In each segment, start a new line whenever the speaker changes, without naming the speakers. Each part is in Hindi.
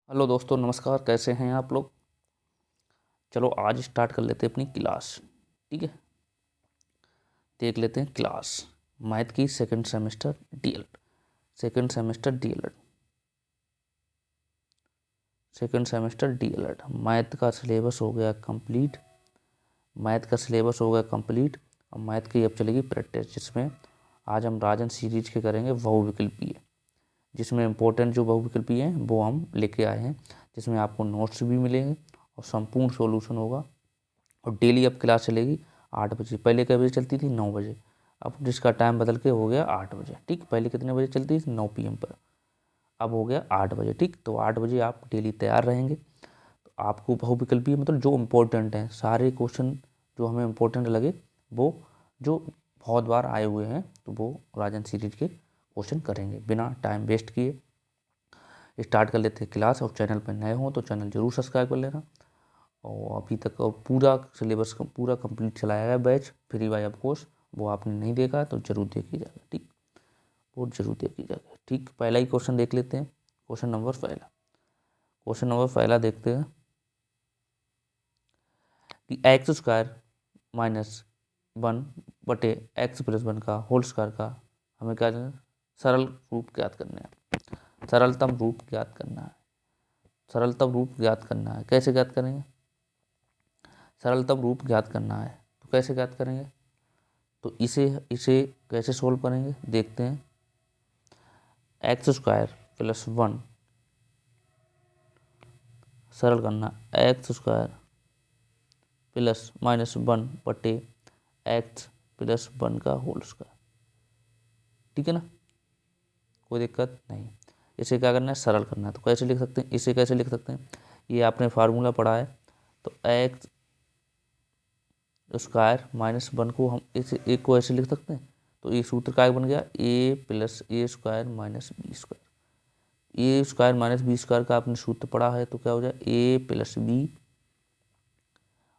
हेलो दोस्तों, नमस्कार। कैसे हैं आप लोग? चलो आज स्टार्ट कर लेते हैं अपनी क्लास। ठीक है, देख लेते हैं क्लास मैथ की second semester DElEd. Second semester DElEd second semester DElEd math का सिलेबस हो गया कंप्लीट। और मैथ की अब चलेगी प्रैक्टिस, जिसमें आज हम राजन सीरीज के करेंगे बहुविकल्पीय। जिसमें इम्पोर्टेंट जो बहुविकल्पीय हैं वो हम लेके आए हैं, जिसमें आपको नोट्स भी मिलेंगे और संपूर्ण सॉल्यूशन होगा। और डेली अब क्लास चलेगी 8 बजे। पहले कै बजे चलती थी? 9 बजे। अब जिसका टाइम बदल के हो गया 8 बजे। ठीक, पहले कितने बजे चलती थी? 9 PM पर, अब हो गया 8 बजे। ठीक, तो 8 बजे आप डेली तैयार रहेंगे। तो आपको बहुविकल्पीय मतलब जो इम्पोर्टेंट हैं सारे क्वेश्चन, जो हमें इम्पोर्टेंट लगे वो, जो बहुत बार आए हुए हैं, तो वो राजन सीरीज के क्वेश्चन करेंगे बिना टाइम वेस्ट किए। स्टार्ट कर लेते हैं क्लास। और चैनल पर नए हों तो चैनल जरूर सब्सक्राइब कर लेना। और अभी तक पूरा सिलेबस का पूरा कंप्लीट चलाया गया batch free by of course, वो आपने नहीं देखा तो जरूर देखिएगा। ठीक, वो जरूर देखिएगा। ठीक, पहला ही क्वेश्चन देख लेते हैं। क्वेश्चन नंबर पहला देखते हैं कि x² माइनस 1 बटे x+1 का होल स्क्वायर का हमें क्या करना है? सरल रूप ज्ञात करना है। सरलतम रूप ज्ञात करना है। सरलतम रूप ज्ञात करना है। कैसे ज्ञात करेंगे? सरलतम रूप ज्ञात करना है तो कैसे ज्ञात करेंगे? तो इसे इसे कैसे सोल्व करेंगे देखते हैं। x² + 1 सरल करना, x² + -1 बटे x+1 का होल स्क्वायर। ठीक है ना, कोई दिक्कत नहीं। इसे क्या करना है? सरल करना है। तो कैसे लिख सकते हैं? इसे कैसे लिख सकते हैं? ये आपने फार्मूला पढ़ा है। तो x² -1 को हम इसे एक को ऐसे लिख सकते हैं। तो ये सूत्र क्या बन गया? a + a² - b²। a² - b² का आपने सूत्र पढ़ा है तो क्या हो जाए? a + b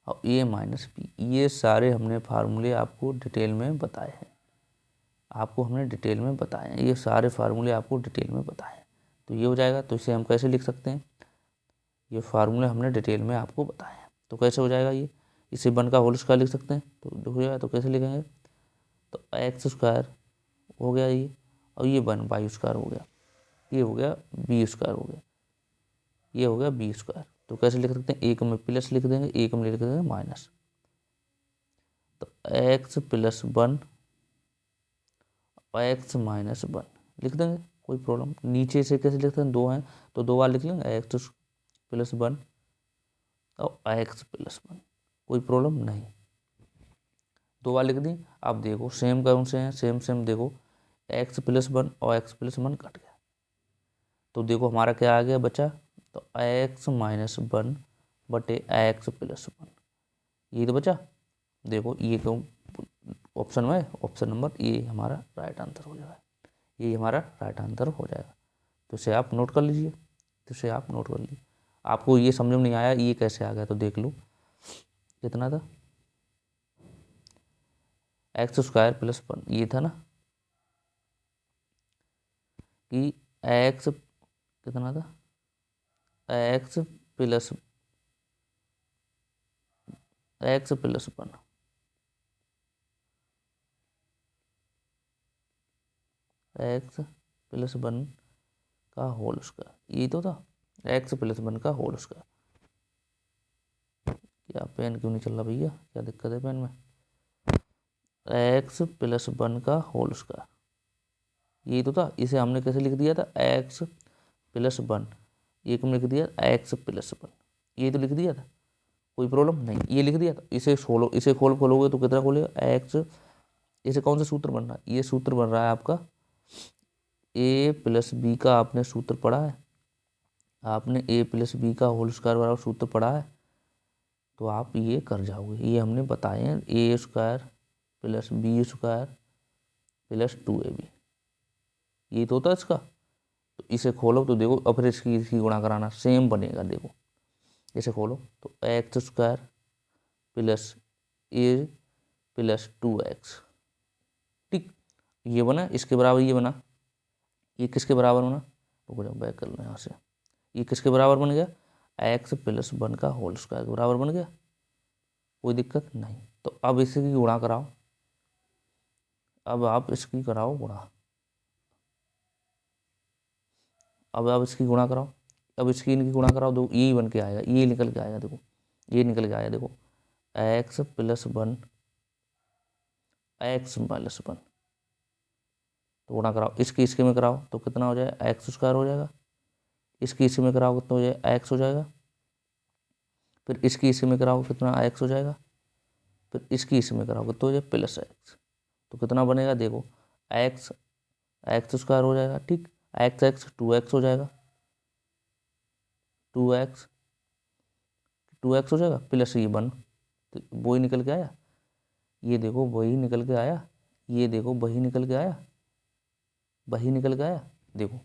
और a - b। ये सारे हमने फार्मूले आपको डिटेल में बताए हैं। ये सारे फार्मूले आपको डिटेल में बताए हैं। तो ये हो जाएगा। तो इसे हम कैसे लिख सकते हैं? ये फार्मूले हमने डिटेल में आपको बताए हैं तो कैसे हो जाएगा ये? इसे 1 का होल स्क्वायर लिख सकते हैं। तो हो जाएगा। तो कैसे लिखेंगे? तो x² हो गया ये, और ये 1 y² हो गया, ये हो गया b² हो गया, ये हो गया b²। तो कैसे लिख सकते हैं? एक में प्लस लिख देंगे, एक में लिख देंगे माइनस। तो x+1 और x - 1 लिख देंगे, कोई प्रॉब्लम। नीचे से कैसे लिखते हैं? 2 हैं तो 2 बार लिख लेंगे, x+1 और x+1, कोई प्रॉब्लम नहीं। 2 बार लिख दी। अब देखो सेम कौन से हैं? सेम देखो, x+1 और x+1 कट गया। तो देखो हमारा क्या आ गया बचा? तो x - 1 बटे x+1, ये तो बचा। देखो ये तो ऑप्शन में, ऑप्शन नंबर ये हमारा राइट आंसर हो जाएगा। ये हमारा राइट आंसर हो जाएगा। तो इसे आप नोट कर लीजिए। आपको ये समझ में नहीं आया ये कैसे आ गया? तो देख लो कितना था, x² + 1 ये था ना, कि x कितना था? x + 1 x + 1 का होल स्क्वायर, ये तो था x+1 का होल स्क्वायर। क्या पेन क्यों नहीं चल रहा भैया? क्या दिक्कत है पेन में? x+1 का होल स्क्वायर, ये तो था। इसे हमने कैसे लिख दिया था? x+1, एक में लिख दिया x+1, ये तो लिख दिया था, कोई प्रॉब्लम नहीं, ये लिख दिया था। इसे खोलोगे तो कितना खोलेगा? x, इसे कौन सा सूत्र बन रहा है? ये सूत्र बन रहा है आपका a + b का। आपने सूत्र पढ़ा है, आपने a + b का होल स्क्वायर वाला सूत्र पढ़ा है, तो आप ये कर जाओगे। ये हमने बताए हैं, a² + b² + 2ab, ये तो होता है इसका। तो इसे खोलो तो देखो, अब फिर इसकी गुणा कराना सेम बनेगा। देखो इसे खोलो तो x² + a + 2x। ठीक, ये बना, इसके बराबर ये बना, ये किसके बराबर बना? रुको जब बैक कर लो यहाँ से, ये किसके बराबर बन गया, एक्स प्लस 1 का होल स्क्वायर के बराबर बन गया, कोई दिक्कत नहीं। तो अब इसकी गुणा कराओ, अब आप इसकी कराओ गुणा, अब आप इसकी गुणा कराओ, अब इसकी इनकी गुणा कराओ, दो ये बन के आएगा, ये निकल के आएगा, देखो ये निकल के आएगा, देखो एक्स प्लस 1 एक्स माइनस 1, तो गुणा कराओ, इसकी इसके में कराओ तो कितना हो जाएगा, एक्स स्क्वायर हो जाएगा, इसकी इसी में कराओ कितना हो जाएगा, एक्स हो जाएगा, फिर इसकी इसी में कराओ कितना एक्स हो जाएगा, फिर इसकी इसी में कराओ कितना हो जाएगा प्लस एक्स, तो कितना बनेगा देखो, एक्स एक्स स्क्वायर हो जाएगा, ठीक, एक्स एक्स 2x हो जाएगा, 2x 2x हो जाएगा प्लस ये 1, तो वही निकल के आया, ये देखो वही निकल के आया, ये देखो वही निकल के आया, वही निकल के आया, देखो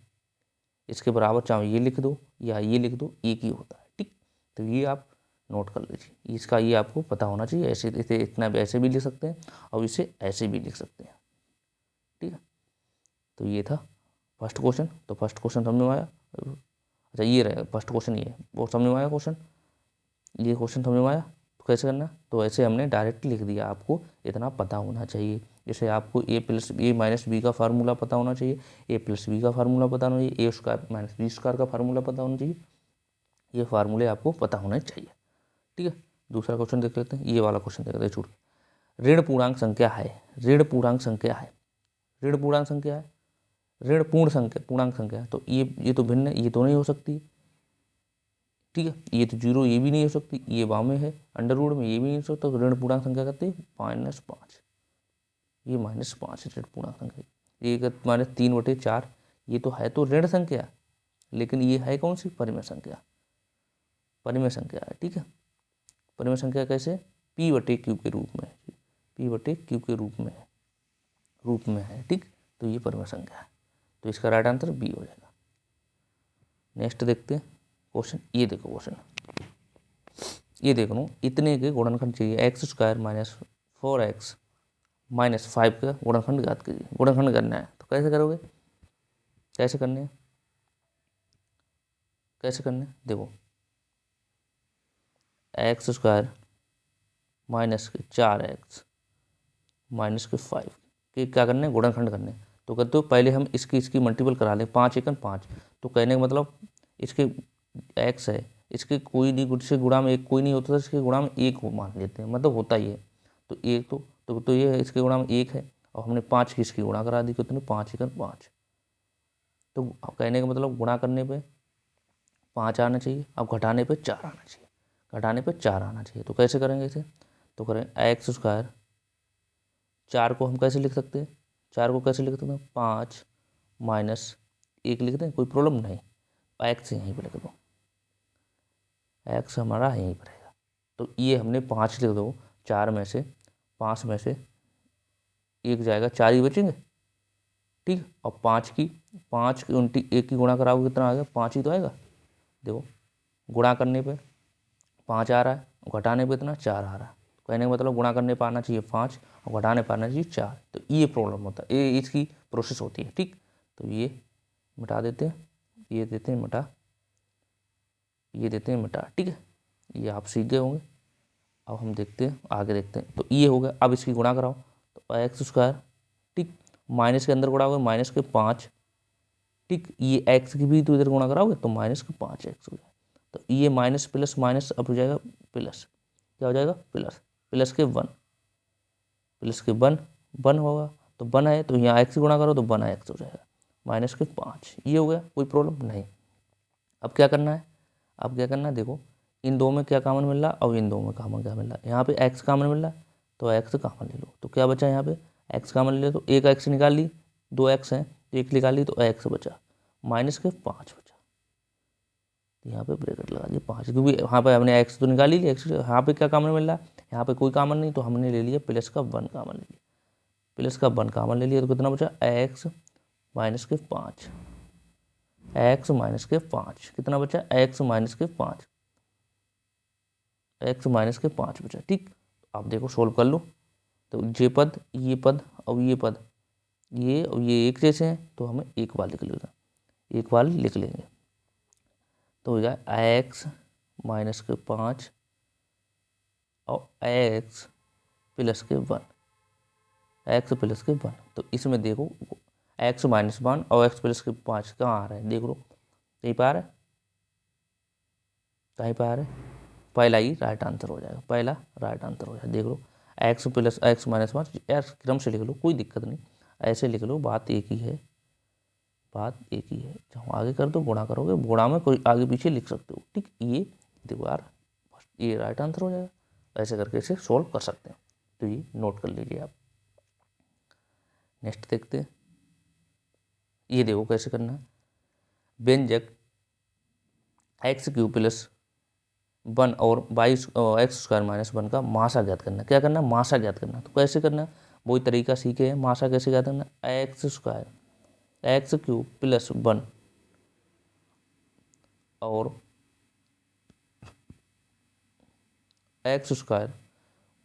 इसके बराबर चाहे ये लिख दो या ये लिख दो, एक ही होता है, ठीक। तो ये आप नोट कर लीजिए, इसका ये आपको पता होना चाहिए, ऐसे इसे इतना ऐसे भी लिख सकते हैं और इसे ऐसे भी लिख सकते हैं, ठीक है। तो ये था फर्स्ट क्वेश्चन, तो फर्स्ट क्वेश्चन समझ में आया, अच्छा ये रहेगा फर्स्ट क्वेश्चन, ये वो समझ में आया क्वेश्चन, ये क्वेश्चन समझ में आया, तो कैसे करना, तो ऐसे हमने डायरेक्ट लिख दिया, आपको इतना पता होना चाहिए, जैसे आपको ए प्लस ए माइनस बी का फार्मूला पता होना चाहिए, ए प्लस बी का फार्मूला पता होना चाहिए, ए स्क्वायर माइनस बी स्क्वायर का फार्मूला पता होना चाहिए, ये फार्मूले आपको पता होने चाहिए, ठीक है। दूसरा क्वेश्चन देख लेते हैं, ये वाला क्वेश्चन देख लेते हैं, छूट ऋण पूर्णांक संख्या है, ऋण पूर्णांक संख्या है, ऋण पूर्णांक संख्या है, ऋण पूर्ण संख्या पूर्णांक संख्या है, तो ये तो भिन्न है, ये तो नहीं हो सकती, ठीक है, ये तो जीरो, ये भी नहीं हो सकती, ये बाव में है अंडर रूट में, ये भी नहीं हो सकता, तो ऋण पूर्णांक संख्या कहते हैं -5, ये -5 ऋण पूर्णांक संख्या, ये -3/4, ये तो है तो ऋण संख्या, लेकिन ये है कौन सी, परिमेय संख्या, परिमेय संख्या है, ठीक है। परिमेय संख्या कैसे, p/q के रूप में, p/q के रूप में है, ठीक, तो ये परिमेय संख्या है, तो इसका राइट आंसर बी हो जाएगा। नेक्स्ट देखते हैं क्वेश्चन, ये देखो क्वेश्चन, ये देख लो, इतने के गुणनखंड चाहिए, x square minus 4x minus 5 का गुणनखंड ज्ञात कीजिए, गुणनखंड करना है, तो कैसे करोगे, कैसे करने हैं, कैसे करने हैं, देखो एक्स स्क्वायर माइनस के 4x माइनस के 5 के क्या करने हैं, गुणनखंड करने हैं, तो कहते हो पहले हम इसकी मल्टीपल करा लें, 5 एकन 5, तो कहने का मतलब इसके x है, इसके कोई नहीं, इसके गुणा में एक कोई नहीं होता था, इसके गुणा में एक हो मान लेते हैं, मतलब होता ही है, तो एक तो ये है, इसके गुणा में एक है, और हमने 5 की इसकी गुणा करा दी, कितने 5 एकन 5, तो कहने का मतलब गुणा करने पे 5 आना चाहिए, अब घटाने पे 4 आना चाहिए, घटाने पे 4 आना चाहिए, तो कैसे करेंगे इसे, तो करें एक्स स्क्वायर, 4 को हम कैसे लिख सकते हैं, 4 को कैसे लिख सकते हैं, 5 माइनस 1 लिखते हैं, कोई प्रॉब्लम नहीं, एक्स यहीं पर लिख दो, एक्स हमारा यहीं पर रहेगा, तो ये हमने 5 लिख दो, 4 में से 5 में से एक जाएगा, 4 ही बचेंगे, ठीक, और 5 की 1 की गुणा कराओगे कितना आएगा, 5 ही तो आएगा, देखो गुणा करने पे 5 आ रहा है, घटाने पे इतना 4 आ रहा है, कहने का मतलब गुणा करने पर आना चाहिए 5 और घटाने पर आना चाहिए 4, तो ये प्रॉब्लम होता है, ये इसकी प्रोसेस होती है, ठीक, तो ये मिटा देते हैं, ये देते हैं मिटा, ये देते हैं मिटा, ठीक है, ये आप सीख गए होंगे। अब हम देखते हैं आगे, देखते हैं, तो ये हो गया, अब इसकी गुणा कराओ, तो एक्स स्क्वायर, ठीक, माइनस के अंदर गुणाओगे माइनस के 5, ठीक, ये एक्स की भी तो इधर गुणा कराओगे तो -5x हो जाएगा, तो ये माइनस प्लस माइनस अब हो जाएगा प्लस, क्या हो जाएगा प्लस, प्लस के 1, प्लस के 1 होगा, तो 1 है तो यहाँ x गुणा करो तो 1x हो जाएगा, माइनस के 5, ये हो गया, कोई प्रॉब्लम नहीं। अब क्या करना है, अब क्या करना है, देखो इन दो में क्या कॉमन मिल रहा है और इन दो में कॉमन क्या मिल रहा है, यहाँ पे x कॉमन मिल रहा है तो x कॉमन ले लो, तो क्या बचा यहाँ पे x कॉमन ले लो, तो एक x निकाल ली, 2x है, एक निकाल ली तो x बचा, माइनस के 5 बचा, यहाँ पे ब्रैकेट लगा दिया 5, क्योंकि यहाँ पे हमने x तो निकाल ही लिया, x यहाँ पे क्या कॉमन मिल रहा है, यहाँ पे कोई कॉमन नहीं, तो हमने ले लिया प्लस का 1 कॉमन ले लिया, प्लस का 1 कॉमन ले लिया, तो कितना बचा x माइनस के 5, x माइनस के 5 कितना बचा, x माइनस के 5, x माइनस के 5 बचा, ठीक, आप देखो सोल्व कर लो, तो ये पद और ये पद ये एक जैसे हैं, तो हमें एक बार लिख लेना, एक बार लिख लेंगे, तो हो जाए x माइनस के 5 और x प्लस के 1, x प्लस के 1। तो इसमें देखो x माइनस 1 और x प्लस के 5 कहाँ आ रहे हैं, देख लो कहीं पर आ रहा है, कहीं पर आ रहा है। पहला ही राइट आंसर हो जाएगा, पहला राइट आंसर हो जाएगा। देख लो x plus x minus 1, x क्रम से लिख लो, कोई दिक्कत नहीं, ऐसे लिख लो, बात एक ही है, बात एक ही है। जब आगे कर दो गुणा करोगे, गुणा में कोई आगे पीछे लिख सकते हो, ठीक। ये देखो यार, ये राइट आंसर हो जाएगा। ऐसे करके इसे सोल्व कर सकते हैं, तो ये नोट कर लीजिए आप। नेक्स्ट देखते हैं, ये देखो कैसे करना है। व्यंजक एक्स क्यूब प्लस 1 और 22 एक्स स्क्वायर माइनस 1 का मासा ज्ञात करना। क्या करना, मासा ज्ञात करना। तो कैसे करना, वही तरीका सीखे हैं। मासा कैसे ज्ञात करना, x square x cube plus 1 और एक्स स्क्वायर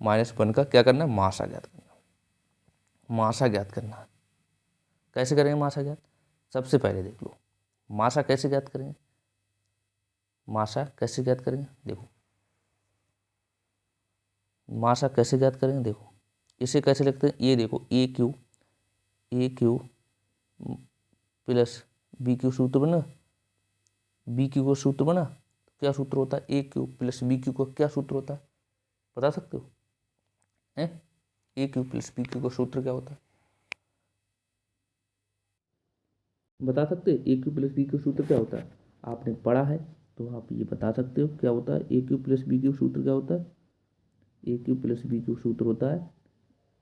माइनस 1 का क्या करना है, मासा ज्ञात करना। मासा ज्ञात करना कैसे करेंगे, मासा ज्ञात सबसे पहले देख लो, मासा कैसे ज्ञात करेंगे, मासा कैसे ज्ञात करेंगे, देखो मासा कैसे ज्ञात करेंगे, देखो इसे कैसे लिखते हैं, ये देखो ए क्यू प्लस बी क्यू सूत्र बना, बी क्यू का सूत्र बना, क्या सूत्र होता है, a cube plus b Q का क्या सूत्र होता है, बता सकते हो, हैं? ए क्यू प्लस बी क्यू का सूत्र क्या होता है, बता सकते हैं, ए क्यू प्लस बी क्यू सूत्र क्या होता है, आपने पढ़ा है तो आप ये बता सकते हो क्या होता है, a cube plus b cube सूत्र क्या होता है, a cube plus b cube सूत्र होता है,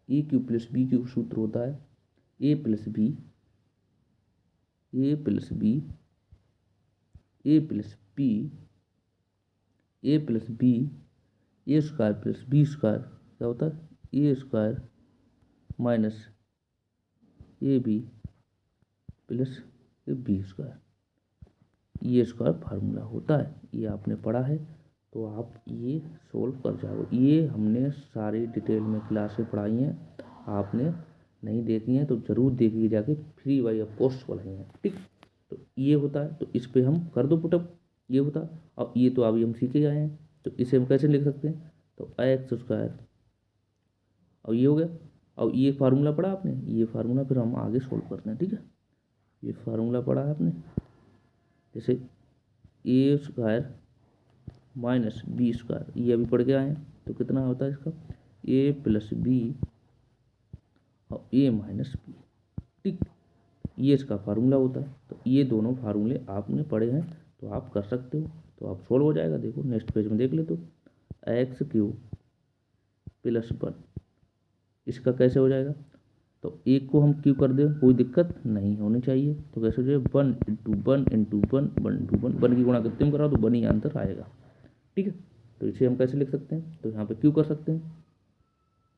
a cube plus b cube सूत्र होता है a plus b, a plus b, a plus b, a plus b, a square plus b square क्या होता है, a square minus a b plus b square, ये स्क्वायर फार्मूला होता है। ये आपने पढ़ा है तो आप ये सोल्व कर जाओ। ये हमने सारी डिटेल में क्लासें पढ़ाई हैं, आपने नहीं देखी हैं तो ज़रूर देखिए, जाके फ्री वाई ऑफ कॉस्ट पढ़ाई हैं, ठीक। तो ये होता है, तो इस पे हम कर दो पुटअप, ये होता है। अब ये तो अभी हम सीखे आए हैं, तो इसे हम कैसे लिख सकते हैं, तो एक्स स्क्वायर, और ये हो गया। और ये फार्मूला पढ़ा आपने, ये फार्मूला फिर हम आगे सोल्व करते हैं, ठीक है। ये फार्मूला पढ़ा है आपने, जैसे ए स्क्वायर माइनस बी स्क्वायर, ये अभी पढ़ के आए हैं, तो कितना होता है इसका, ए प्लस बी और ए माइनस बी, ठीक। ये इसका फार्मूला होता है। तो ये दोनों फार्मूले आपने पढ़े हैं तो आप कर सकते हो, तो आप सोल्व हो जाएगा। देखो नेक्स्ट पेज में देख ले, तो एक्स क्यूब प्लस 1 इसका कैसे हो जाएगा, तो एक को हम क्यों कर दें, कोई दिक्कत नहीं होनी चाहिए। तो कैसे हो जाएगा, 1 इंटू 1 इंटू 1 1 इंटू 1, 1 की गुणा कितने में करा तो 1 ही आंसर आएगा, ठीक है। तो इसे हम कैसे लिख सकते हैं, तो यहाँ पे क्यों कर सकते हैं,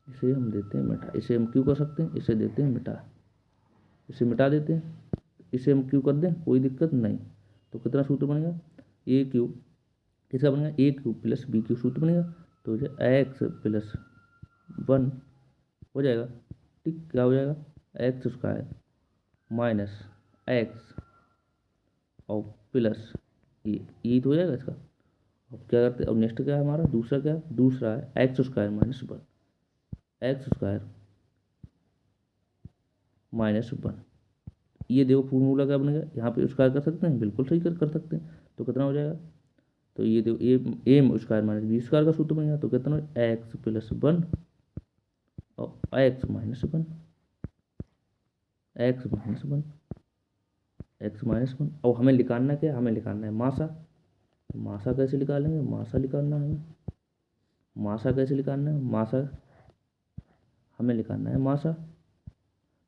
इसे हम देते हैं मिटा, इसे हम क्यों कर सकते हैं, इसे देते हैं मिटा, इसे मिटा देते हैं, इसे हम क्यों कर दें, कोई दिक्कत नहीं। तो कितना सूत्र बनेगा, ए क्यूब किसका बनेगा, ए क्यूब प्लस बी क्यूब सूत्र बनेगा, तो एक्स प्लस 1 हो जाएगा, ठीक। क्या हो जाएगा, एक्स स्क्वायर माइनस एक्स और प्लस ये तो हो जाएगा इसका। अब क्या करते हैं, अब नेक्स्ट क्या है हमारा, दूसरा क्या है, दूसरा है x square minus 1, x square minus 1। ये देखो फॉर्मूला क्या बनेगा, यहाँ पे स्क्वायर कर सकते हैं, बिल्कुल सही कर सकते हैं। तो कितना हो जाएगा, तो ये देखो ए स्क्वायर माइनस बी स्क्वायर का सूत्र बनेगा, तो कितना एक्स प्लस 1 और x minus 1, x minus 1, x minus 1। और हमें निकालना क्या है, हमें निकालना है मासा। मासा कैसे निकालेंगे, मासा निकालना है हमें, मासा कैसे निकालना है, मासा हमें निकालना है मासा।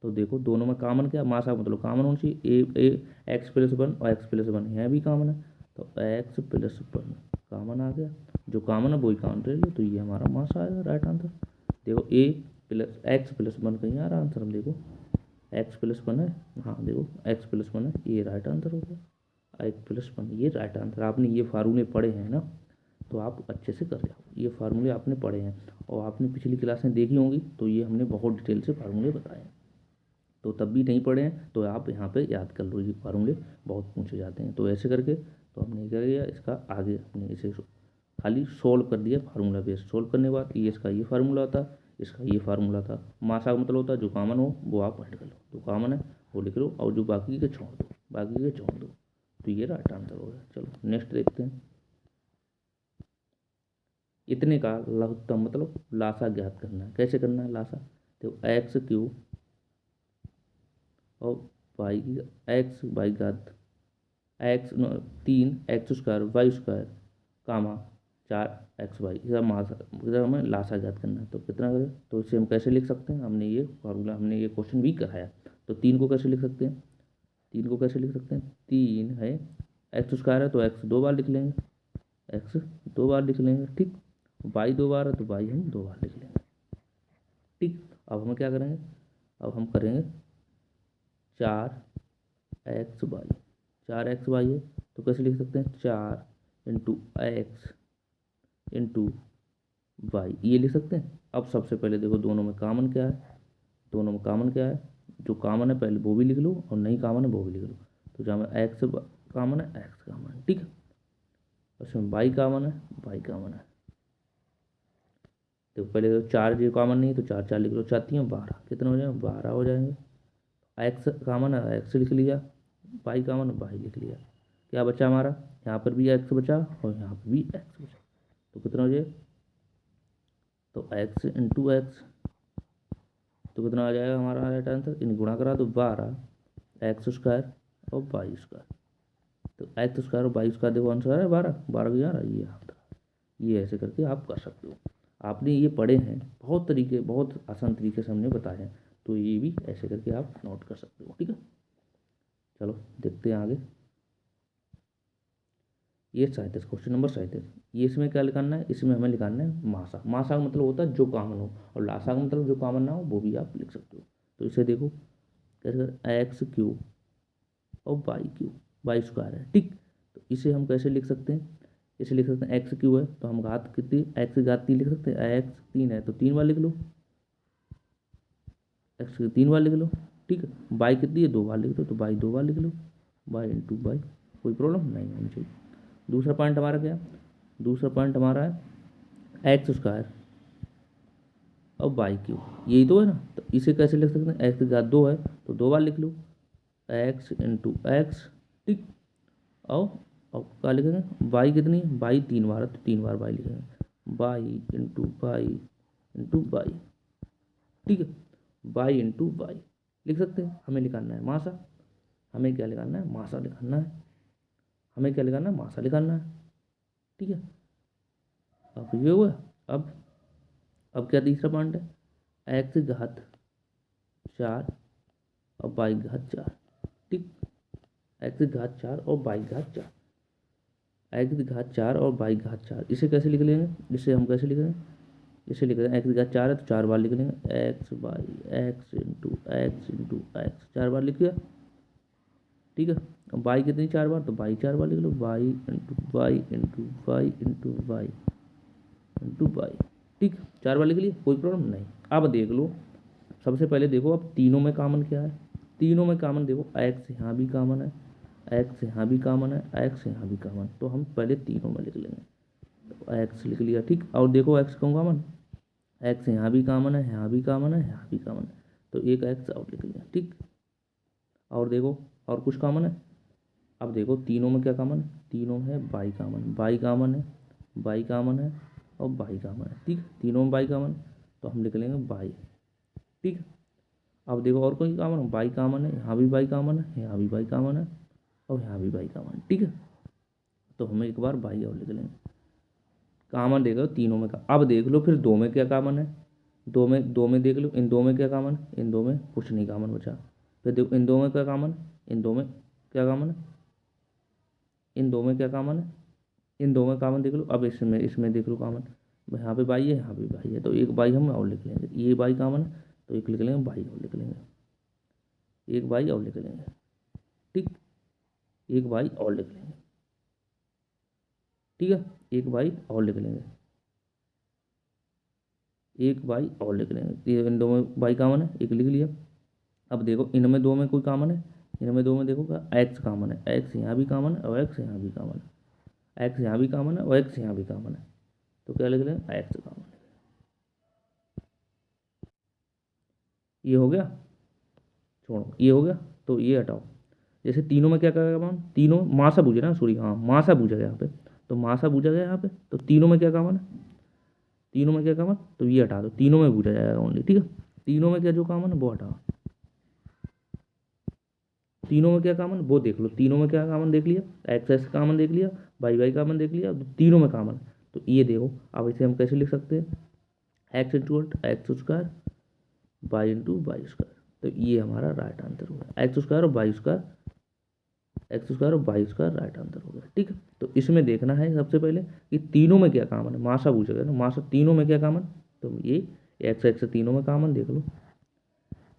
तो देखो दोनों में कॉमन क्या, मासा मतलब कॉमन होना चाहिए, ए एक्स प्लस 1 और एक्स प्लस 1 यहाँ भी कॉमन है, तो एक्स प्लस 1 कॉमन आ गया, जो कॉमन है वही काउंट ले लो, तो ये हमारा मासा आएगा राइट आंसर। देखो ए प्लस एक्स प्लस 1 कहीं आ रहा आंसर, हम देखो एक्स प्लस 1 है, हाँ देखो एक्स प्लस 1 है, ये राइट आंसर हो गया, एक्स प्लस 1 ये राइट आंसर। आपने ये फार्मूले पढ़े हैं ना, तो आप अच्छे से कर जाओ, ये फार्मूले आपने पढ़े हैं और आपने पिछली क्लासें देखी होंगी, तो ये हमने बहुत डिटेल से फार्मूले बताए हैं। तो तब भी नहीं पढ़े हैं तो आप यहाँ पे याद कर लो, ये फार्मूले बहुत पूछे जाते हैं। तो ऐसे करके तो तो हमने क्या किया, इसका आगे हमने इसे खाली सोल्व कर दिया फार्मूला बेस। सोल्व करने के बाद ये इसका ये फार्मूला था, इसका ये फार्मूला था। मासा का मतलब होता है जो कॉमन हो वो आप ऐड कर लो, जो कॉमन है वो लिख लो और जो बाकी के छोड़ दो, बाकी के छोड़ दो। तो ये राइट आंसर हो गया। चलो नेक्स्ट देखते हैं। इतने का लघुत्तम मतलब लासा ज्ञात करना है। कैसे करना है लासा, तो एक्स क्यूब और वाई की एक्स वाई घात एक्स 3 x² y² कामा 4 xy, इधर मासा, इधर हमें लासा ज्ञात करना है। तो कितना करें, तो इसे हम कैसे लिख सकते हैं, हमने ये फॉर्मूला, हमने ये क्वेश्चन भी कराया। तो 3 को कैसे लिख सकते हैं, 3 को कैसे लिख सकते हैं, 3 है x² है तो x 2 बार लिख लेंगे, x 2 बार लिख लेंगे, ठीक। y 2 बार है तो y हम 2 बार लिख लेंगे, ठीक। अब हम क्या करेंगे, अब हम करेंगे 4xy, 4xy है तो कैसे लिख सकते हैं, 4 x इंटू वाई, ये लिख सकते हैं। अब सबसे पहले देखो दोनों में कॉमन क्या है, दोनों में कॉमन क्या है, जो कॉमन है पहले वो भी लिख लो और नहीं कॉमन है वो भी लिख लो। तो जहाँ में एक्स कॉमन है एक्स कॉमन है, ठीक है। उसमें वाई कॉमन है वाई कॉमन है। तो पहले तो 4 जो कॉमन नहीं है तो 4 4 लिख लो, 4 3 12, कितने हो जाएंगे 12 हो जाएंगे। एक्स कॉमन है एक्स लिख लिया, वाई कॉमन है वाई लिख लिया। क्या बचा हमारा, यहाँ पर भी एक्स बचा और यहाँ पर भी एक्स बचा, तो कितना हो जाए, तो x इंटू एक्स, तो कितना आ जाएगा हमारा राइट आंसर, इन गुणा करा तो 12 x² और y²। तो x² और y² देखो आंसर है 12, 12 की 11, ये आता है। ये ऐसे करके आप कर सकते हो। आपने ये पढ़े हैं बहुत तरीके, बहुत आसान तरीके से हमने बताए हैं, तो ये भी ऐसे करके आप नोट कर सकते हो, ठीक है। चलो देखते हैं आगे। ये 37 क्वेश्चन नंबर 37, ये इसमें क्या लिखाना है, इसमें हमें लिखाना है मासा। मासा का मतलब होता है जो कॉमन हो, और लासा का मतलब जो कॉमन ना हो वो भी आप लिख सकते हो। तो इसे देखो कैसे, एक्स क्यूब और y² है, ठीक। तो इसे हम कैसे लिख सकते हैं, इसे लिख सकते हैं एक्स क्यूब है तो हम घात कितनी, एक्स की घात 3 लिख सकते हैं, एक्स 3 है तो 3 बार लिख लो, एक्स की 3 बार लिख लो, ठीक है। वाई कितनी है 2 बार लिख लो तो वाई 2 बार लिख लो, वाई इंटू वाई, कोई प्रॉब्लम नहीं होनी चाहिए। दूसरा पॉइंट हमारा क्या, दूसरा पॉइंट हमारा है x² और y³ यही तो है ना। तो इसे कैसे लिख सकते हैं, एक्स की घात 2 है तो 2 बार लिख लो, x इंटू एक्स, ठीक। और क्या लिखेंगे, वाई कितनी है, वाई 3 बार है तो 3 बार वाई लिखेंगे, वाई इंटू वाई, ठीक है। वाई इंटू वाई लिख सकते हैं। हमें लिखाना है मासा, हमें क्या लिखाना है, मासा लिखाना है, हमें क्या लिखाना है, मासा लिखाना है, ठीक है। अब ये हुआ। अब क्या तीसरा पॉइंट है, x की घात 4 और y की घात 4, ठीक। x की घात 4 और y की घात 4, x की घात 4 और y की घात 4, इसे कैसे लिख लेंगे, इसे हम कैसे लिखेंगे, इसे लिख दें, x की घात 4 है तो 4 बार लिख लेंगे, एक्स इंटू एक्स 4 बार लिख दिया, ठीक है। अब y कितनी 4 बार, तो y 4 बार लिख लो, y into y into y into y into y, ठीक। 4 बार लिख लिए, कोई प्रॉब्लम नहीं। अब देख लो, सबसे पहले देखो अब तीनों में कॉमन क्या है, तीनों में कॉमन देखो, एक्स यहाँ भी कॉमन है, एक्स यहाँ भी कॉमन है, एक्स यहाँ भी कॉमन, तो हम पहले तीनों में लिख लेंगे। तो एक्स लिख लिया, ठीक। और देखो एक्स क्यों कॉमन, एक्स यहाँ भी कॉमन है, यहाँ भी कॉमन है, यहाँ भी कॉमन है, तो एक एक्स और लिख लिया, ठीक। और देखो और कुछ कॉमन है, अब देखो तीनों में क्या कॉमन है, तीनों में है बाई कॉमन, बाई कॉमन है, बाई कॉमन है और बाई कॉमन है, ठीक। तीनों में बाई कॉमन, तो हम लिख लेंगे बाई, ठीक। अब देखो और कोई कॉमन है, बाई कॉमन है, यहाँ भी बाई कॉमन है, यहाँ भी बाई कॉमन है और यहाँ भी बाई कॉमन है, ठीक है। तो हम एक बार बाई और लिख लेंगे, कॉमन देख लो तीनों में का। अब देख लो फिर दो में क्या कॉमन है, दो में देख लो, इन दो में क्या कॉमन है, इन दो में कुछ नहीं कॉमन बचा। फिर देखो इन दो में क्या कॉमन है, इन दो में क्या कॉमन है, इन दो में क्या कॉमन है, इन दो में कॉमन देख लो। अब इसमें देख लो कॉमन, यहाँ पे बाई है यहाँ पे बाई है, तो एक बाई हम और लिख लेंगे, ये बाई कॉमन है तो एक लिख लेंगे, बाई और लिख लेंगे, एक बाई और लिख लेंगे, ठीक। एक बाई और लिख लेंगे, ठीक है। एक बाई और लिख लेंगे, एक बाई और लिख लेंगे, ये इन दो में बाई कॉमन है, एक लिख लिया। अब देखो इनमें दो में कोई कॉमन है, इनमें दो में देखो क्या एक्स कॉमन है, एक्स यहाँ भी कॉमन है और एक्स यहाँ भी कॉमन है, एक्स यहाँ भी कॉमन है और एक्स यहाँ भी कॉमन है, तो क्या लिख लें, एक्स कॉमन है। ये हो गया, छोड़ो ये हो गया, तो ये हटाओ। जैसे तीनों में क्या करेगा कॉमन, तीनों मासा पूछे ना, सॉरी हाँ मासा पूछा गया यहाँ पे, तो मासा पूछा गया यहाँ पे, तो तीनों में क्या कॉमन है, तीनों में क्या कॉमन, तो ये हटा दो, तीनों में पूछा जाएगा ओनली, ठीक है। तीनों में क्या जो कॉमन है वो हटाओ, तीनों में क्या कॉमन वो देख लो, तीनों में क्या कॉमन देख लिया, एक्स एक्स कॉमन देख लिया, वाई वाई कॉमन देख लिया, तो तीनों में कॉमन। तो ये देखो, अब इसे हम कैसे लिख सकते हैं, x into x square y into y square, तो ये हमारा राइट आंसर हो गया, एक्स स्क्वायर और वाई स्क्वायर, एक्स स्क्वायर और वाई स्क्वायर राइट आंसर हो गया, ठीक है। तो इसमें देखना है सबसे पहले कि तीनों में क्या कॉमन है, मासा पूछा गया ना, मासा तीनों में क्या कॉमन, तो ये एक्स एक्स तीनों में कॉमन देख लो,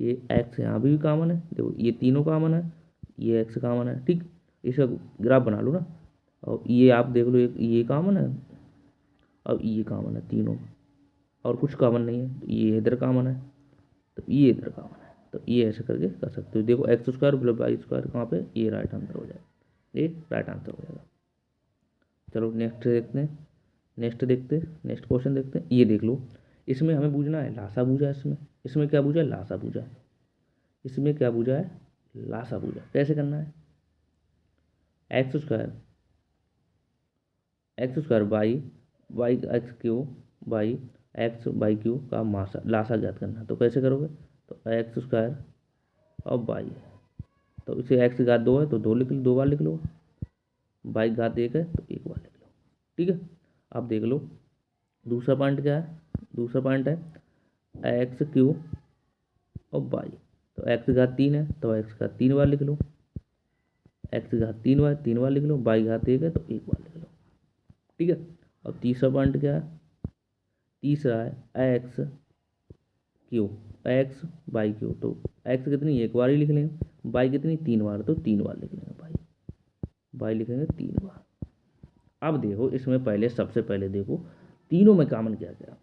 ये एक्स यहाँ भी कॉमन है, देखो ये तीनों कॉमन है, ये एक्स कॉमन है, ठीक। इसका ग्राफ बना लो ना, और ये आप देख लो, एक ये कॉमन है और ये कॉमन है तीनों, और कुछ कॉमन नहीं है, तो ये इधर कॉमन है, तो ये इधर कॉमन है, तो ये ऐसे करके कर सकते हो। देखो x square plus y square कहाँ पे, ये राइट आंसर हो जाएगा, ये राइट आंसर हो जाएगा। चलो नेक्स्ट देखते हैं, नेक्स्ट क्वेश्चन देखते हैं। ये देख लो, इसमें हमें पूछना है लासा पूछा है, इसमें क्या पूछा है, लासा पूछा है, इसमें क्या पूछा है, लासा पूछा। कैसे करना है, x square y y x q y x y q का मासा लासा ज्ञात करना है, तो कैसे करोगे, तो एक्स स्क्वायर और वाई, तो इसे एक्स घात दो है तो दो लिख लो, दो बार लिख लो, वाई घात एक है तो एक बार लिख लो, ठीक है। अब देख लो दूसरा पॉइंट क्या है, दूसरा पॉइंट है एक्स क्यू और वाई, तो एक्स घात तीन है तो एक्स घात तीन बार लिख लो, एक्स घात तीन बार लिख लो, वाई घात एक है तो एक बार लिख लो, ठीक है। अब तीसरा पॉइंट क्या है, तीसरा है x q, x y q, तो एक्स कितनी एक बार ही लिख लेंगे, वाई कितनी तीन बार, तो तीन बार लिख लेंगे, वाई लिखेंगे तीन बार। अब देखो इसमें पहले सबसे पहले देखो तीनों में कॉमन क्या क्या,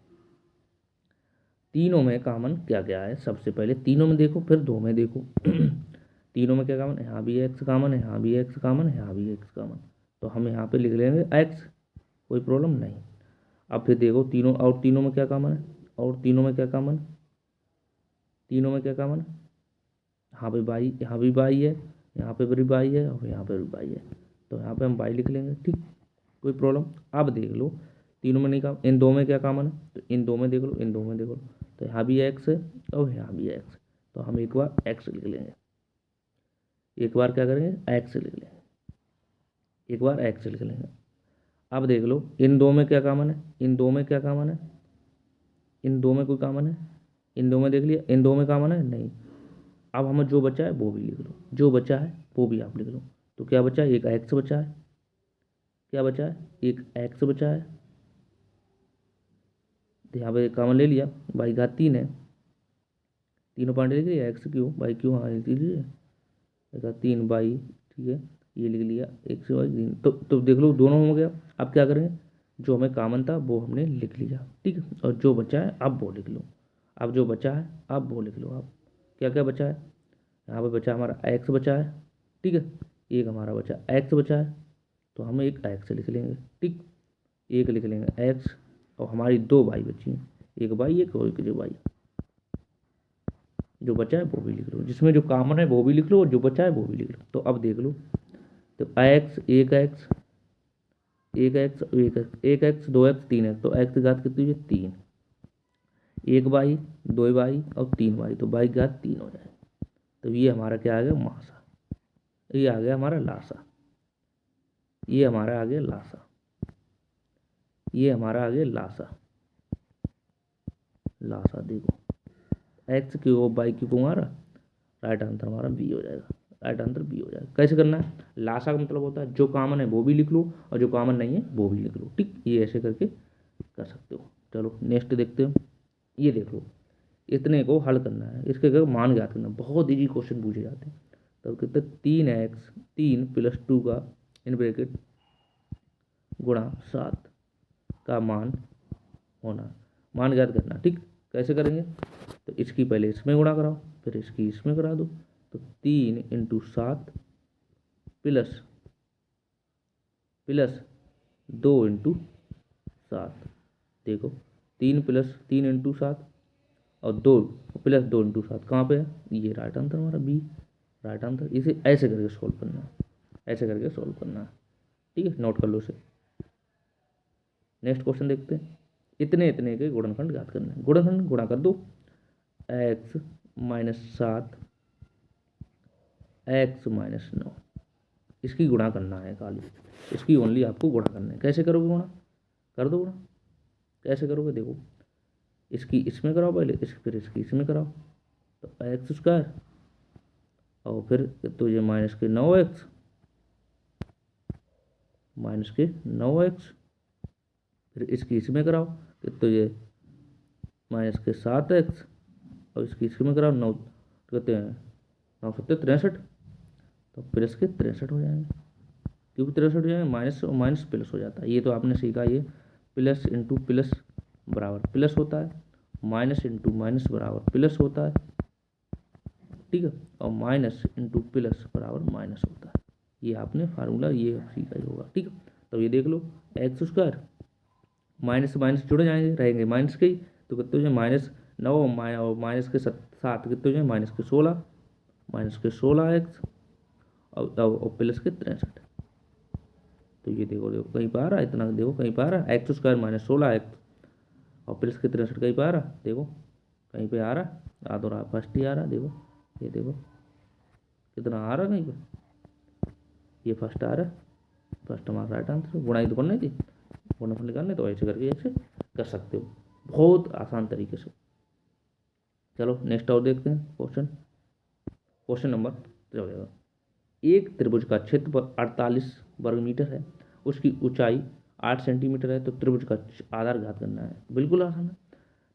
तीनों में कॉमन क्या क्या है, सबसे पहले तीनों में देखो फिर दो में देखो तीनों में क्या कॉमन है, यहाँ भी एक्स कॉमन है, यहाँ भी एक्स कॉमन है, यहाँ भी एक्स कॉमन, तो हम यहाँ पे लिख लेंगे एक्स, कोई प्रॉब्लम नहीं। अब फिर देखो तीनों, और तीनों में क्या कॉमन है, और तीनों में क्या कॉमन, तीनों में क्या कॉमन है, यहाँ पे बाई, यहाँ भी बाई है, यहाँ पे भी बाई है और यहाँ पे भी बाई है, तो यहाँ पे हम बाई लिख लेंगे, ठीक, कोई प्रॉब्लम। अब देख लो तीनों में नहीं काम, इन दो में क्या कॉमन है, तो इन दो में देख लो, इन दो में देख लो, तो यहाँ भी एक्स है और यहाँ भी एक्स, तो हम एक बार एक्स लिख लेंगे, एक बार क्या करेंगे एक्स लिख लेंगे, एक बार एक्स लिख लेंगे। अब देख लो इन दो में क्या कॉमन है, इन दो में क्या कॉमन है, इन दो में कोई कॉमन है, इन दो में देख लिया, इन दो में कॉमन है नहीं। अब हमें जो बचा है वो भी लिख लो, जो बचा है वो भी आप लिख लो, तो क्या बचा है, एक एक्स बचा है, क्या बचा है, एक एक्स बचा है, तो यहाँ पे कॉमन ले लिया, बाई घात तीन है, तीनों पॉइंट लिख लिया, एक्स क्यू बाई क्यू, हाँ लिख लीजिए, तीन बाई, ठीक है, ये लिख लिया, एक से बाई तीन, तो देख लो दोनों हो गया। अब क्या करेंगे, जो हमें कॉमन था वो हमने लिख लिया, ठीक है, और जो बचा है अब वो लिख लो, अब जो बचा है अब वो लिख लो। अब क्या क्या बचा है, यहाँ पे बचा हमारा एक्स बचा है, ठीक है, एक हमारा बचा एक्स बचा है, तो हम एक एक्स लिख लेंगे, ठीक, एक लिख लेंगे एक्स, और हमारी दो बाई बची हैं, एक बाई एक और एक जो बाई, जो बचा है वो भी लिख लो, जिसमें जो कॉमन है वो भी लिख लो और जो बचा है वो भी लिख लो। तो अब देख लो, तो एक्स एक एक्स एक एक्स एक एक्स, एक एक्स दो एक्स तीन एक्स, तो एक्स की घात कितनी है तीन, एक बाई दो बाई और तीन बाई, तो बाई की घात तीन हो जाए, तो ये हमारा क्या आ गया मासा, ये आ गया हमारा लासा, ये हमारा आ गया लासा, ये हमारा आ गया लासा, लासा देखो एक्स क्यू और बाई क्यू को हमारा राइट आंसर हमारा बी हो जाएगा, राइट आंसर बी हो जाएगा। कैसे करना है, लासा का मतलब होता है जो कॉमन है वो भी लिख लो और जो कॉमन नहीं है वो भी लिख लो, ठीक, ये ऐसे करके कर सकते हो। चलो नेक्स्ट देखते हो, ये देख लो, इतने को हल करना है, इसके क्या मान ज्ञात करना, बहुत ईजी क्वेश्चन पूछे जाते हैं। तो कितने, तीन एक्स तीन प्लस टू का इन ब्रैकेट गुणा सात का मान होना, मान ज्ञात करना, ठीक, कैसे करेंगे, तो इसकी पहले इसमें गुणा कराओ फिर इसकी इसमें करा दो, तो तीन इंटू सात प्लस प्लस 2 × 7। देखो 3 + 3 × 7 और 2 + 2 × 7 कहाँ पे है? ये राइट आंसर हमारा बी राइट आंसर। इसे ऐसे करके सॉल्व करना है, ऐसे करके सॉल्व करना है। ठीक है, नोट कर लो इसे। नेक्स्ट क्वेश्चन देखते हैं। इतने इतने के गुणनखंड ज्ञात करना है। गुणनखंड गुणा कर दो। x - 7 x - 9 इसकी गुणा करना है, खाली इसकी ओनली आपको गुणा करना है। कैसे करोगे गुणा? कर दो गुणा। कैसे करोगे? देखो इसकी इसमें कराओ पहले, फिर इसकी इसमें कराओ, तो x² और फिर तो ये -9x -9x, फिर इसकी इसमें कराओ तो ये -7x और इसकी इसमें कराओ 9 कहते हैं 9 7 63, तो प्लस के 63 हो जाएंगे। क्योंकि 63 हो जाएंगे, माइनस और माइनस प्लस हो जाता है। ये तो आपने सीखा, ये प्लस इंटू प्लस बराबर प्लस होता है, माइनस इंटू माइनस बराबर प्लस होता है। ठीक है, और माइनस इंटू प्लस बराबर माइनस होता है। ये आपने फार्मूला ये सीखा ही होगा। ठीक है, तो ये देख लो x² माइनस से माइनस जुड़ जाएंगे, रहेंगे माइनस के ही, तो कितने हो जाए -9 और माइनस के 7 कितने हो जाए -16 -16x और प्लस के 63। तो ये देखो देखो कहीं पर आ रहा है, इतना देखो कहीं पर आ रहा है x² -16x और प्लस के 63 कहीं पर आ रहा है, देखो कहीं पे आ रहा है, आ तो रहा फर्स्ट ही आ रहा है। देखो ये देखो कितना आ रहा है, कहीं पे ये फर्स्ट आ रहा है। फर्स्ट हमारा राइट आंसर। गुणाई तो करनी थी, गुणनफल निकालने, तो ऐसे करके ऐसे कर सकते हो, बहुत आसान तरीके से। चलो नेक्स्ट और देखते हैं क्वेश्चन। Question number 14। एक त्रिभुज का क्षेत्रफल 48 वर्ग मीटर है, उसकी ऊंचाई 8 सेंटीमीटर है, तो त्रिभुज का आधार ज्ञात करना है। बिल्कुल आसान है।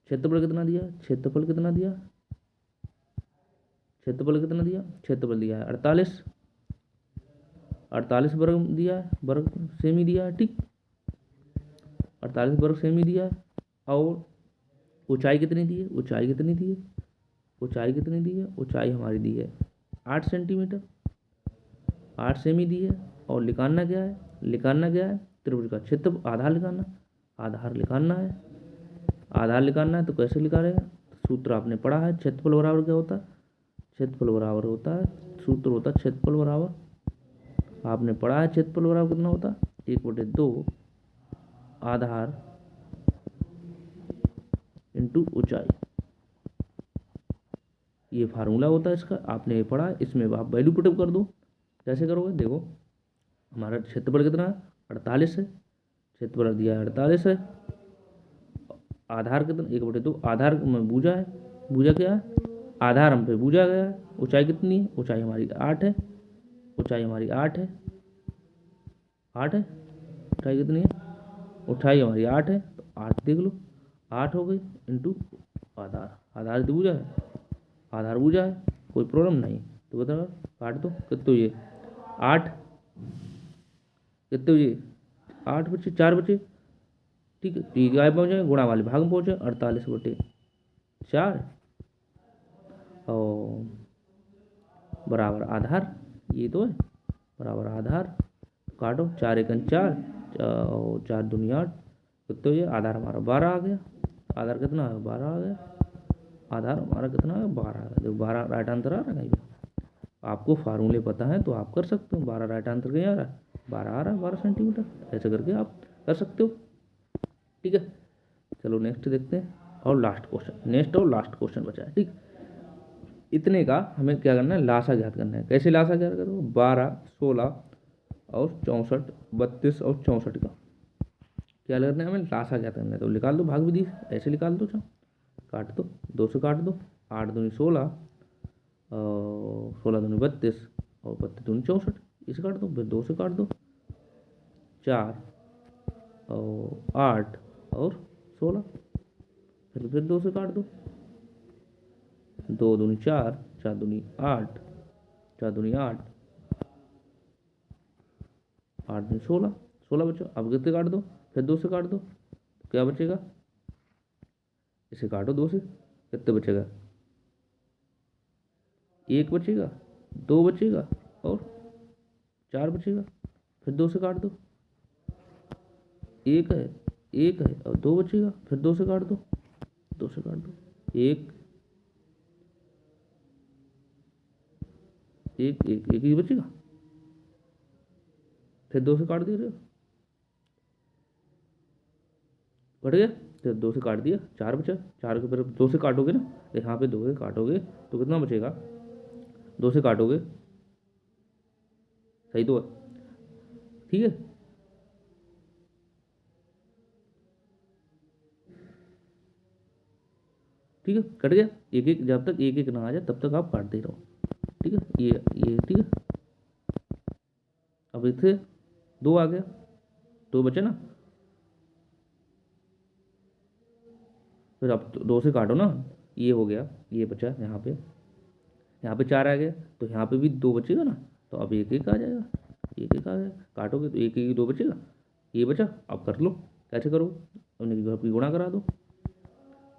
क्षेत्रफल कितना दिया? क्षेत्रफल कितना दिया? क्षेत्रफल कितना दिया? क्षेत्रफल दिया है 48, 48 वर्ग दिया है, वर्ग सेमी दिया है। ठीक, 48 वर्ग सेमी दिया है। और ऊंचाई कितनी दी है? ऊंचाई कितनी दी है? ऊंचाई कितनी दी है? ऊंचाई हमारी दी है 8 सेंटीमीटर, 8 सेमी दी है। और निकालना क्या है? निकालना क्या है? त्रिभुज का क्षेत्र आधार निकालना, आधार निकालना है। आधार निकालना है तो कैसे निकालेगा? सूत्र आपने पढ़ा है, क्षेत्रफल बराबर क्या होता है? क्षेत्रफल बराबर होता है, सूत्र होता है क्षेत्रफल बराबर, आपने पढ़ा है क्षेत्रफल बराबर कितना होता है? 1/2 आधार इंटू ऊंचाई। ये फार्मूला होता है इसका, आपने ये पढ़ा है। इसमें आप वैल्यू पुट कर दो। कैसे करोगे? देखो हमारा क्षेत्रफल कितना है? 48 है, क्षेत्रफल दिया है 48 है। आधार कितना? 1/2 आधार में भुजा है, भुजा क्या है? आधार हम पे भुजा गया है। ऊंचाई कितनी है? ऊंचाई हमारी 8 है, ऊंचाई हमारी 8 है, 8 है। ऊंचाई कितनी है? ऊंचाई हमारी 8 है, तो 8 देख लो, 8 हो गई इंटू आधार। आधार तो भुजा है, आधार भुजा है, कोई प्रॉब्लम नहीं। तो बता काट दो कितने ये 8, कितने ये 8 बचे, 4 बचे। ठीक है, तो ये गायब पहुँचे, गुणा वाले भाग में पहुँचे, 48/4 और बराबर आधार, ये तो है बराबर आधार। काटो, 4 × 4 और 4 दूनी 8, कितने ये आधार हमारा 12 आ गया। आधार कितना है? 12 आ गया। आधार हमारा कितना है? 12 आ गया। देखो 12 राइट आंसर आ रहा है कहीं पे? आपको फार्मूले पता है तो आप कर सकते हो। 12 राइट आंसर कहीं आ रहा है? 12 आ रहा है, 12 सेंटीमीटर। ऐसे करके आप कर सकते हो। ठीक है, चलो नेक्स्ट देखते हैं और लास्ट क्वेश्चन। नेक्स्ट और लास्ट क्वेश्चन बचा है। ठीक, इतने का हमें क्या करना है? लासा ज्ञात करना है। कैसे लासा ज्ञात करो? 12, 16 और 64, 32 और 64 का क्या करना है? हमें लासा ज्ञात करना है। तो निकाल दो भाग विधि से, ऐसे निकाल दो। चाहो काट दो, 2 से काट दो, 8 दूनी 16 और 16 दूनी 32 और 32 दूनी 64, इसे काट दो। फिर 2 से काट दो, 4 और 8 और 16, फिर 2 से काट दो, 2 दूनी 4, 4 दूनी 8, 4 दूनी 8, 8 दूनी 16, 16 बच्चों। अब कितने काट दो? फिर 2 से काट दो, क्या बचेगा? इसे काटो 2 से, कितने बचेगा? 1 बचेगा, 2 बचेगा और 4 बचेगा। फिर 2 से काट दो, एक है, एक है और दो बचेगा, फिर दो से काट दो, दो से काट दो, एक एक एक एक ही बचेगा, फिर दो से काट दे रहे हो, कट गया, फिर दो से काट दिया, चार बचा, चार के फिर दो से काटोगे ना, तो यहाँ पे दो से काटोगे तो कितना बचेगा, दो से काटोगे, सही तो है, ठीक है। ठीक है, कट गया, एक एक, जब तक एक एक ना आ जाए तब तक आप काटते रहो, ठीक है। ये ठीक है, अब इससे दो आ गया, दो बचे ना, फिर अब दो से काटो ना, ये हो गया, ये बचा यहाँ पे, यहाँ पे चार आ गया, तो यहाँ पे भी दो बचेगा ना, तो अब एक एक आ जाएगा, एक एक आ गया, काटोगे तो एक एक दो बचेगा, ये बचा, अब कर लो, कैसे करो, इनकी सबकी गुणा करा दो,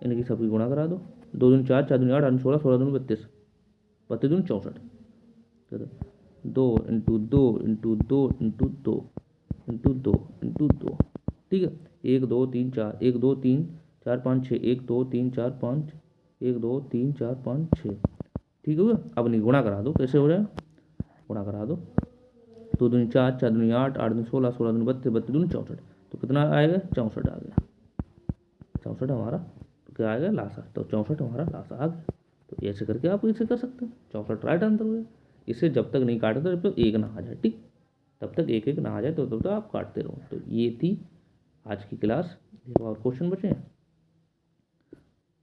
इनकी सबकी गुणा करा दो, दो दूनी चार, चार दूनी आठ, आठ सोलह, सोलह दूनी बत्तीस, बत्तीस दूनी 64, दो इंटू दो इंटू दो इंटू दो इंटू दो इंटू दो, ठीक है। एक दो तीन चार, एक दो तीन चार पाँच छः, एक दो तीन चार पाँच, एक दो तीन चार पाँच छः, ठीक हो गया। अब नहीं गुणा करा दो, कैसे हो जाएगा, गुणा करा दो, दो दूनी चार, चार दूनी आठ, आठ दूनी सोलह, सोलह दूनी बत्तीस, बत्तीस दूनी 64, तो कितना आएगा, 64 आ गया, 64 हमारा तो क्या आएगा, लासा, तो 64 हमारा लासा आ गया। तो ऐसे करके आप इसे कर सकते हो, 64 राइट आंसर हो गया। इसे जब तक नहीं काटे तो जब तक एक ना आ जाए, ठीक, तब तक एक एक ना आ जाए तो तब तक आप काटते रहो। तो ये थी आज की क्लास, और क्वेश्चन बचे हैं,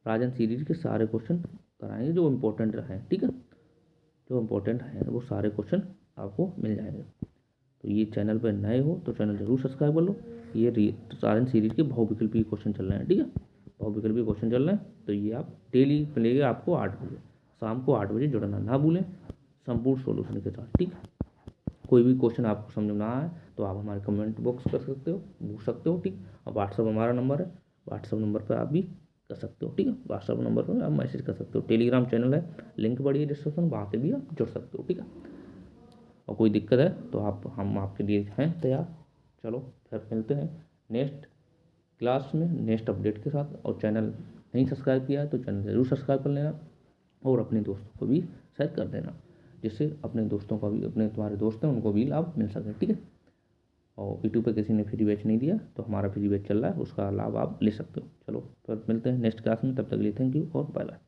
राजन सीरीज के सारे क्वेश्चन कराएंगे जो इम्पोर्टेंट रहे, ठीक है, जो इम्पोर्टेंट हैं वो सारे क्वेश्चन आपको मिल जाएंगे। तो ये चैनल पर नए हो तो चैनल जरूर सब्सक्राइब कर लो। ये राजन सीरीज के बहुविकल्पी क्वेश्चन चल रहे हैं, ठीक है, बहुविकल्पी क्वेश्चन चल रहे हैं, तो ये आप डेली मिलेगा आपको 8 बजे, शाम को 8 बजे जुड़ना ना भूलें संपूर्ण सॉल्यूशन के साथ, ठीक है। कोई भी क्वेश्चन आपको समझ में ना आए तो आप हमारे कमेंट बॉक्स कर सकते हो, पूछ सकते हो, ठीक। और व्हाट्सअप हमारा नंबर है, व्हाट्सअप नंबर पर आप भी कर सकते हो, ठीक है, व्हाट्सअप नंबर पर आप मैसेज कर सकते हो। टेलीग्राम चैनल है, लिंक बढ़ी है डिस्क्रिप्शन, वहाँ पे भी आप जुड़ सकते हो, ठीक है। और कोई दिक्कत है तो हम आपके लिए हैं तैयार। चलो फिर मिलते हैं नेक्स्ट क्लास में नेक्स्ट अपडेट के साथ। और चैनल नहीं सब्सक्राइब किया है तो चैनल ज़रूर सब्सक्राइब कर लेना, और अपने दोस्तों को भी शेयर कर देना, जिससे अपने दोस्तों का भी, अपने तुम्हारे दोस्त हैं उनको भी लाभ मिल सके, ठीक है। और यूट्यूब पे किसी ने फ्री बैच नहीं दिया तो हमारा फ्री बैच चल रहा है, उसका लाभ आप ले सकते हो। चलो फिर मिलते हैं नेक्स्ट क्लास में, तब तक के लिए थैंक यू और बाय बाय।